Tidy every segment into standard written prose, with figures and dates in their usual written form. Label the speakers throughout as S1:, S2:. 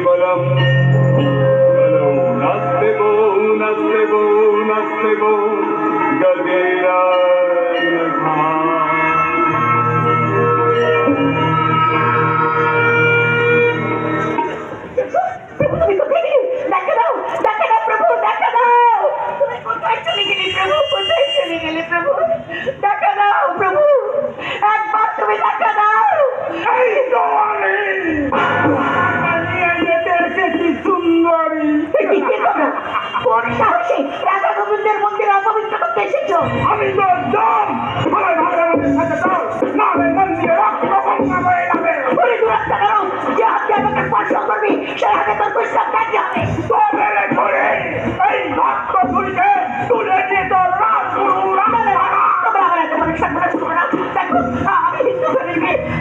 S1: বলম নাচতে বউ নাচতে বউ নাচতে বউ গগেরা আমি তো দম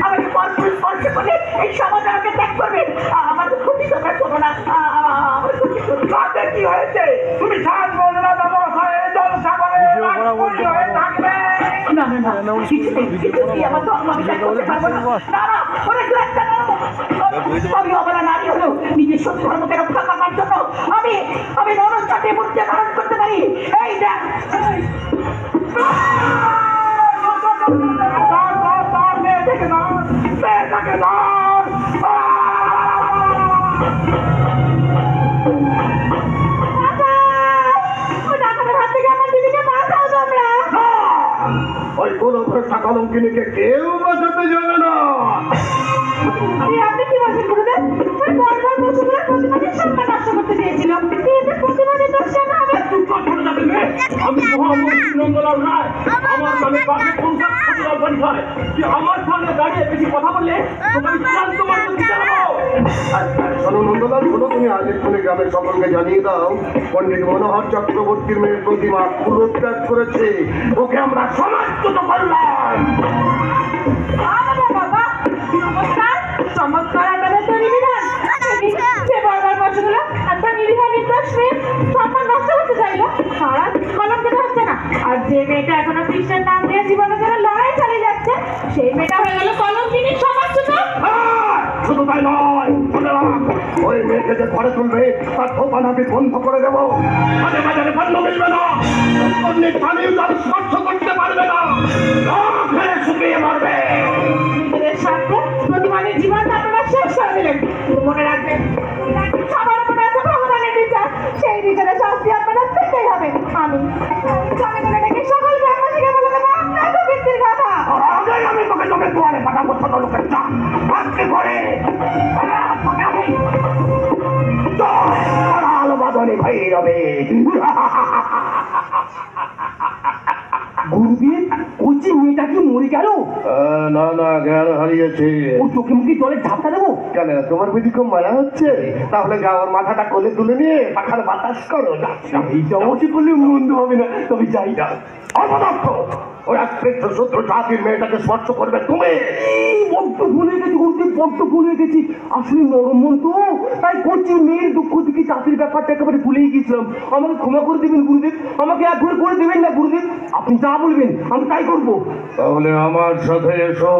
S1: আমাকে পরপুর স্পর্শ করলে এই সমাজ আমাকে ত্যাগ করবে। আমার ক্ষতি তোমরা করো না। কি হয়েছে? তুমি সাজ বলো না নিজের সত্যি ধর্মকে রক্ষা করবার জন্য আমি নরক চাটে মূর্তি ধারণ করতে পারি। এই দেখ ওই কোন কলঙ্কিনীকে কেউ বাঁচাতে যাবে না। আপনি কি বলছেন গুরুদেব? প্রতিবাদের সম্মান নষ্ট করতে চেয়েছিল। প্রতিবাদের দোষ হবে। আমি নন্দলাল রায়, আমার নামে বাকি পরিচয় আমার সামনে দাঁড়িয়ে বেশি কথা বললে শোনো নন্দলাল, শোনো, তুমি আজ এক্ষুনি গ্রামের সকলকে জানিয়ে দাও পণ্ডিত মনোহর চক্রবর্তীর মেয়ের প্রতিমা পুরত্যাগ করেছে। ওকে আমরা সমাজচ্যুত করলাম। চমৎকার আদালত তৈরি বিধান। যে বর্বার বছরগুলো একটা নিরীহ নির্দোষ মেয়ে সম্মান নষ্ট করতে চাইলো, তারা কলঙ্কিত হচ্ছে না। আর যে মেয়েটা এখনো কৃষ্ণের নাম নিয়ে জীবনে যারা লড়াই চালিয়ে যাচ্ছে, সেই মেয়েটা হয়ে গেল কলঙ্কিনী সমাজচ্যুত। শুধু তাই নয়, ওই মেয়েকে যে ঘরে তুলবে তার দোকান আমি বন্ধ করে দেবো। মাঝে মাঝে বন্ধ মিলবে না, স্পর্শ করতে পারবে না, শুকিয়ে মারবে। নিজেদের স্বার্থে প্রতিমানের জীবনটা আপনারা শেষ করে দিলেন। মনে রাখবেন সবার উপরে আছে ভগবানের বিচার, সেই বিচারে শাস্তি আপনারা পেতেই হবে। আমি সকল গ্রামবাসীকে বলে দেবো আপনার ব্যক্তির কথা। আমি তোকে তোকে দুয়ারে পাঠাবো ছোট লোকের চা ভাবতে করে বাদনে ভাই রবে। গুরুদেব, ওই যে মেয়েটা কি মরে গেল? না না, জ্ঞান হারিয়েছে। ও চোখে মুখে জলে ঝাপটা দেবো কেন? তোমার বুঝি খুব মায়া হচ্ছে? তাহলে গাওয়ার মাথাটা কোলে তুলে নিয়ে পাখার বাতাস করো। এইটা অবশ্যই করলে মন্দ হবে না, তবে যাই না। অপদার্থ, ওই একপৃষ্ঠ শত্রু জাতির মেয়েটাকে স্পর্শ করবে তুমি? বড্ড ভুলে গেছি গুরুদেব, বড্ড ভুলে গেছি। আসলে নরম মন তো, তাই করছি। মেয়ের দুঃখ থেকে জাতির ব্যাপারটা একেবারে ভুলেই গেছিলাম। আমাকে ক্ষমা করে দেবেন গুরুদেব, আমাকে একবার করে দেবেন না গুরুদেব? আপনি যা বলবেন আমি তাই করবো। তাহলে আমার সাথে এসো।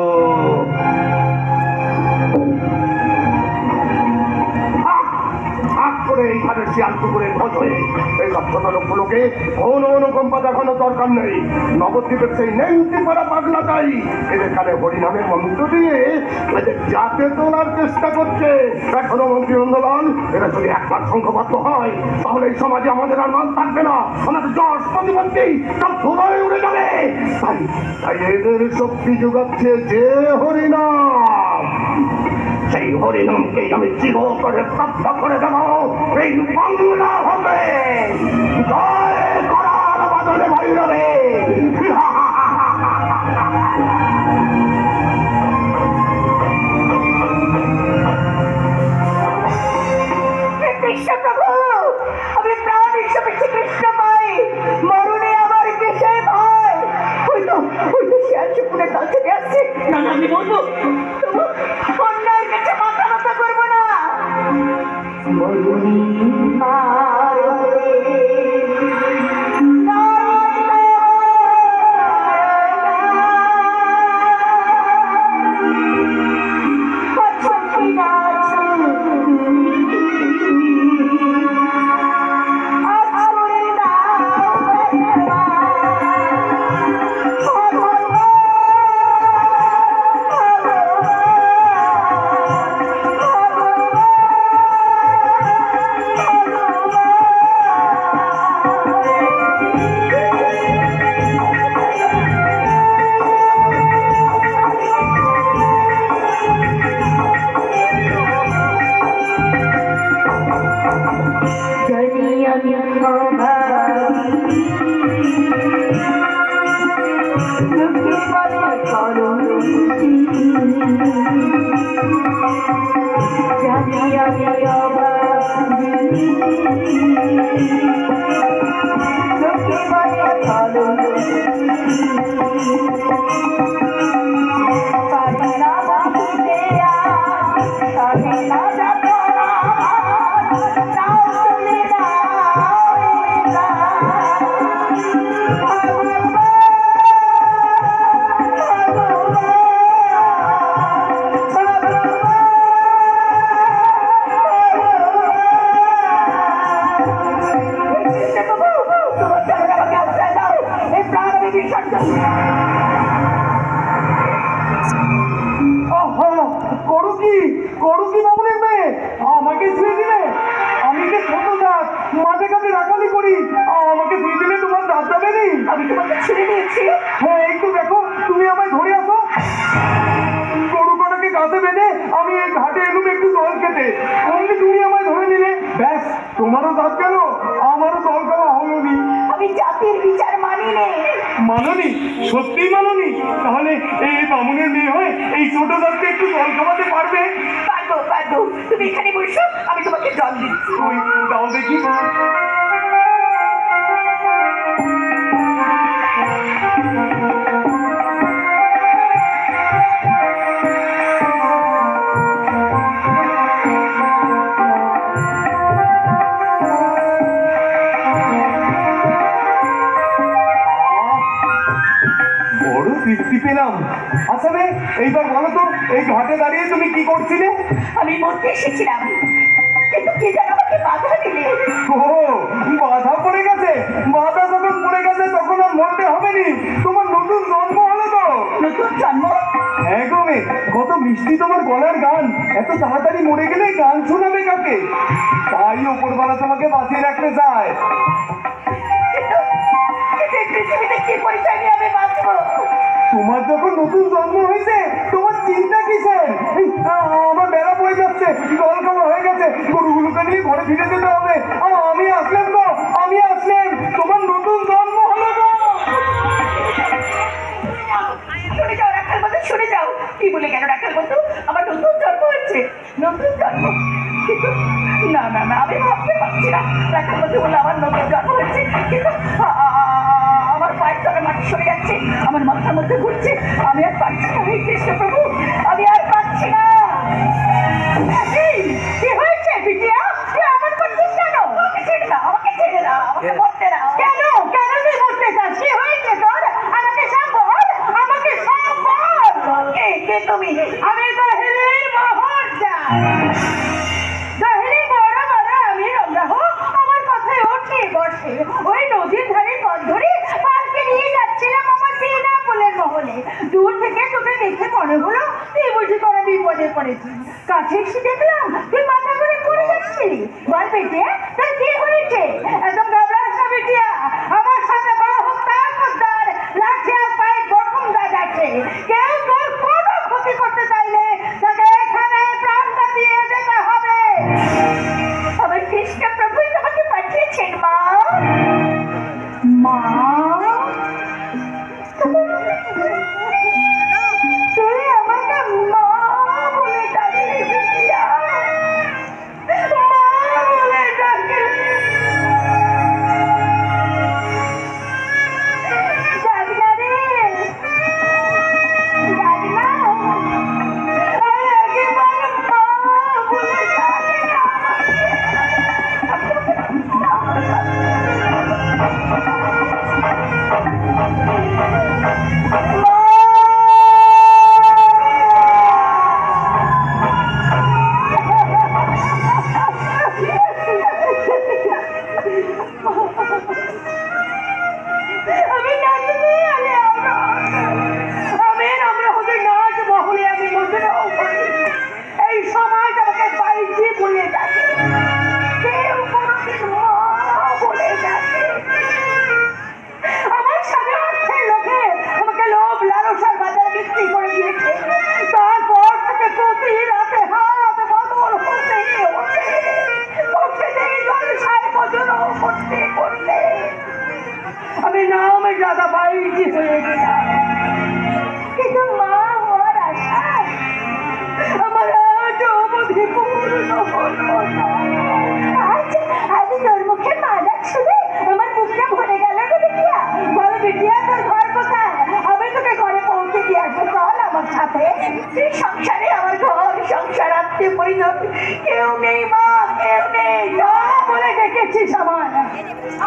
S1: এইভাবে শিয়াল কুকুরের ভোজ হয়ে এইসব ছোট লোকগুলোকে কোনো অনুকম্পা দেখানো দরকার নেই। নবদ্বীপের সেই নেংটি পাড়া পাগলাটাই এদের কানে হরিনামের মন্ত্র দিয়ে এদের জাতে তোলার চেষ্টা করছে। এখনো মন্ত্রী নন্দলাল, এরা যদি একবার সংঘবদ্ধ হয় তাহলে এই সমাজে আমাদের আর মান থাকবে না। আমাদের যশ প্রতিপত্তি সব ধুলোয় উড়ে যাবে। তাই এদের শক্তি যোগাচ্ছে যে হরিনাম, সেই হরিনামকে আমি চির করে স্তব্ধ করে দেব। এই বাংলা হবে জয় করার বাদলে ভৈরবে। কৃষ্ণ প্রভু, আমি প্রাণ হিসেবে কৃষ্ণ পাই, মরণে আমার কিসে ভয়? ওই তো শিয়াল শুকুরের দল থেকে আসছে। না না, আমি বলবো অন্যায়ের কাছে মাথা নত করবো না।
S2: মাননি? সত্যি মাননি? তাহলে এই বামুনের মেয়ে হয়ে এই ছোট দাঁতকে একটু জল খাওয়াতে পারবে?
S3: পারবো পারবো, তুমি এখানে বসো, আমি তোমাকে জল দিচ্ছি।
S2: ওই দাও দেখি। তৃপ্তি পেলাম। আচ্ছা রে, এইবার বলো তো, এই ঘাটে দাঁড়িয়ে তুমি কি করছিলে?
S3: আমি মরতে এসেছিলাম, কিন্তু কে যেন আমাকে বাধা দিলে।
S2: ও, বাধা পড়ে গেছে? বাধা যখন পড়ে গেছে তখন আর মরতে হবে নি। তোমার নতুন জন্ম হলো তো।
S3: নতুন জন্ম?
S2: হ্যাঁ গো মে, কত মিষ্টি তোমার গলার গান। এত তাড়াতাড়ি মরে গেলে গান শোনাবে কাকে? তাই ওপরওয়ালা তোমাকে বাঁচিয়ে রাখতে চায়।
S3: পৃথিবীতে কি পরিচয় নিয়ে আমি বাঁচবো?
S2: তোমার যখন নতুন জন্ম হয়েছে তোমার চিন্তা কিসের? আমার বেলা পড়ে যাচ্ছে, জল খাওয়া হয়ে গেছে, গরুগুলোকে নিয়ে ঘরে ফিরে যেতে হবে। আমি আসলাম গো, আমি আসলাম, তোমার নতুন জন্ম হলো গো।
S3: শুনে যাও রাখাল বন্ধু, শুনে যাও। কি বলে কেন রাখাল বন্ধু? আমার নতুন জন্ম হয়েছে, নতুন জন্ম। কিন্তু না না না, আমি ভাবতে পারছি না। রাখাল বন্ধু বলে আমার নতুন জন্ম হয়েছে, কিন্তু আমার পায়ের তলে মাটি সরে যাচ্ছে, আমার মাথার মধ্যে ঘুরছে। আমি আর পারছি না, হে কৃষ্ণ প্রভু, আমি আর পারছি না। কি হয়েছে বিটিয়া? তুই আমার করছিস কেন? আমাকে ছেড়ে দাও, আমাকে ছেড়ে দাও, আমাকে মরতে দাও। কেন কেন তুই মরতে চাস? কি হয়েছে তোর? আমাকে সব বল, আমাকে সব বল। কে তুমি? আমি দহেলির মহর্ষা। দহেলি বড় বড় আমি রমরা হোক, আমার কথায় ওঠে বসে। ওই নদীর ধারে পথ ধরে পালকে নিয়ে যাচ্ছিলাম আমার বিনা ফুলের মহলে। দূর থেকে তোকে দেখে মনে হলো তুই বুঝি কোনো বিপদে পড়েছিস। কাছে এসে দেখলাম তুই মাথা করে পড়ে যাচ্ছিলি। বল বেটে, তোর কি হয়েছে? একদম ঘাবড়াস না বেটিয়া, আমার সাথে বড় হত্যার মধ্যে লাঠি আর পায়ে গরম দাগ আছে। কেউ তোর কোনো ক্ষতি করতে চাইলে তাকে এখানে প্রাণটা দিয়ে যেতে হবে। আমার কৃষ্ণ প্রভুই তোমাকে পাঠিয়েছেন মা। মা, তুই আমাকে মা বলে ডাকলি বিটিয়া, মা বলে ডাকলি।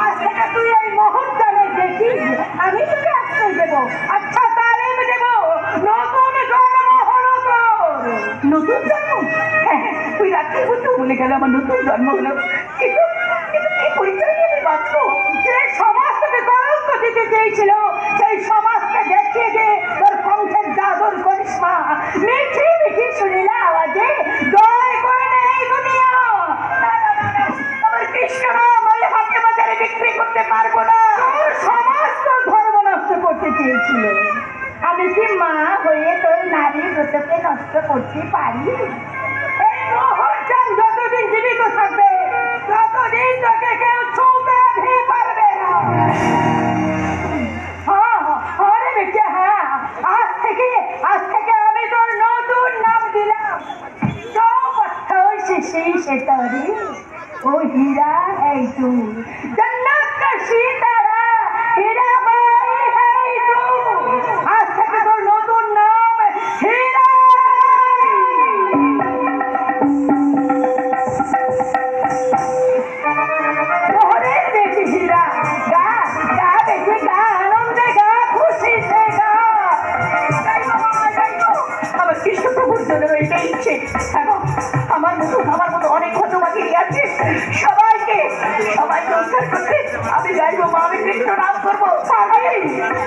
S3: আজ থেকে তুই এই মুহূর্তে দেখিস আমি তোকে আশ্রয় দেবো, আচ্ছা তালিম দেবো, নতুন জন্ম হলো তোর। নতুন জন্ম? হ্যাঁ হ্যাঁ, তুই রাত্রে বুঝতে বলে গেল আমার নতুন জন্ম হলো, কিন্তু কিন্তু কি পরিচয় নিয়ে আমি বাঁচবো? যে সমাজ তোকে কলঙ্ক দিতে চেয়েছিল সেই সমাজকে দেখিয়ে দে তোর কণ্ঠের জাদুর করিশ্মা, মিঠি মিঠি শুনিলা আওয়াজে জয় করে নে এই দুনিয়া। না না না না, আমার কৃষ্ণ নাম আমি হাটে বাজারে বিক্রি করতে পারবো না। তোর সমাজ তোর ধর্ম নষ্ট করতে চেয়েছিল, আমি কি মা হয়ে তোর নারী ব্রতকে নষ্ট করতে পারি? এই মোহরচাঁদ যতদিন জীবিত থাকবে ততদিন তোকে কেউ ছুঁতে ভি পারবে না। হ্যাঁ হ্যাঁ রে বেটা, হ্যাঁ, আজ থেকে আমি তোর নতুন নাম দিলাম সিতারে ও হীরা है तू, जन्नत का सितारा हीरा बाई है तू। आज থেকে তোর নতুন নাম হীরা। মোহরের বেটি হীরা, গা গা বেটি গা, আনন্দে গা, খুশিতে গা। আমার কৃষ্ণ প্রভুর জন্য এটাই ইচ্ছে। আমার মতো অনেক হতবাকি আছে, সবাইকে উদ্ধার করতে আমি গাইবো মা, আমি কৃষ্ণ নাম করবো।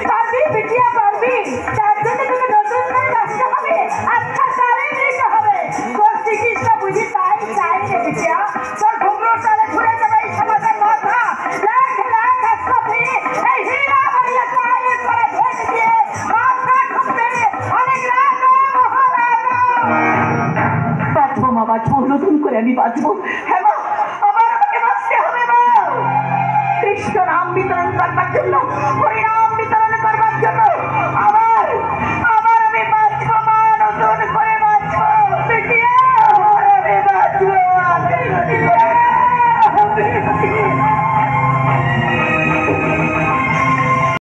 S3: পারবি বিটিয়া, পারবি। তার জন্য তোকে নতুন করে আসতে হবে, আচ্ছা তালে নিতে হবে। তোর চিকিৎসা বুঝি তাই চাই রে বিটিয়া, তোর ঘুমরো তালে ঘুরে যাবে এই সমাজের মাথা। লাখ লাখ আশ্রফি এই হীরা বাড়িয়া চায়ের করে ভেট দিয়ে মাথা ঠুকবে অনেক রাত মহারাজা। বাঁচবো মা, বাঁচবো, নতুন করে আমি বাঁচবো। হ্যাঁ মা, আমাকে বাঁচতে হবে মা। কৃষ্ণ নাম বিতরণ করবার জন্য